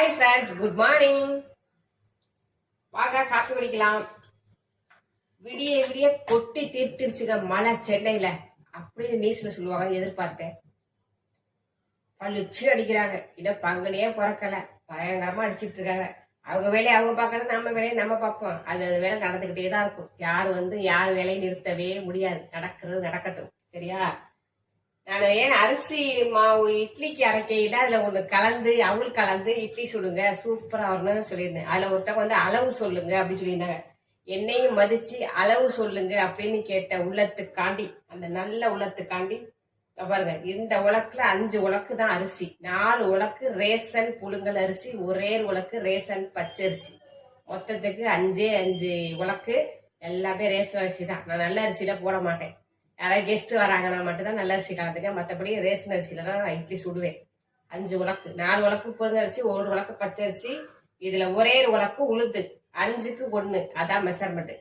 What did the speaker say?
Hi friends, good morning. வாங்க copy குடிக்கலாம். விடிய விடிய கொட்டி தீர்த்திருச்சுங்க மழை சென்னையில அப்படின்னு நியூஸ்ல சொல்லுவாங்க. எதிர்பார்த்தேன். பழிச்சு அடிக்கிறாங்க. இன்னும் பங்குனே பிறக்கல, பயங்கரமா அடிச்சிட்டு இருக்காங்க. அவங்க வேலையை அவங்க பார்க்கணும், நம்ம வேலையை நம்ம பார்ப்போம். அது வேலை நடந்துகிட்டே தான் இருக்கும். யார் வேலையை நிறுத்தவே முடியாது. நடக்கிறது நடக்கட்டும், சரியா? நான் ஏன் அரிசி மாவு இட்லிக்கு அரைக்கையில அதுல ஒண்ணு கலந்து அவள் கலந்து இட்லி சுடுங்க, சூப்பரா வரணும்னு சொல்லியிருந்தேன். அதுல ஒருத்தவங்க வந்து அளவு சொல்லுங்க அப்படின்னு சொல்லியிருந்தாங்க. என்னையும் மதிச்சு அளவு சொல்லுங்க அப்படின்னு கேட்ட உள்ளத்துக்காண்டி, அந்த நல்ல உள்ளத்துக்காண்டி பாருங்க, இந்த உலக்குல 5 உலக்கு தான் அரிசி, 4 உலக்கு ரேசன் புழுங்கல் அரிசி, ஒரே உலக்கு ரேசன் பச்சரிசி. மொத்தத்துக்கு 5 உலக்கு எல்லாமே ரேசன் அரிசி தான். நான் நல்ல அரிசியில போட மாட்டேன். யாராவது கெஸ்ட் வராங்கன்னா மட்டும்தான் நல்ல அரிசி கலந்துக்க. மற்றபடி ரேஷன் அரிசியில தான் நான் இட்லி சுடுவேன். 5 உலக்கு, 4 உலக்கு புழுங்க அரிசி, 1 உலக்கு பச்சரிசி, இதுல ஒரே உலக்கு உளுந்து, 5க்கு 1, அதான் மெஷர்மெண்ட்.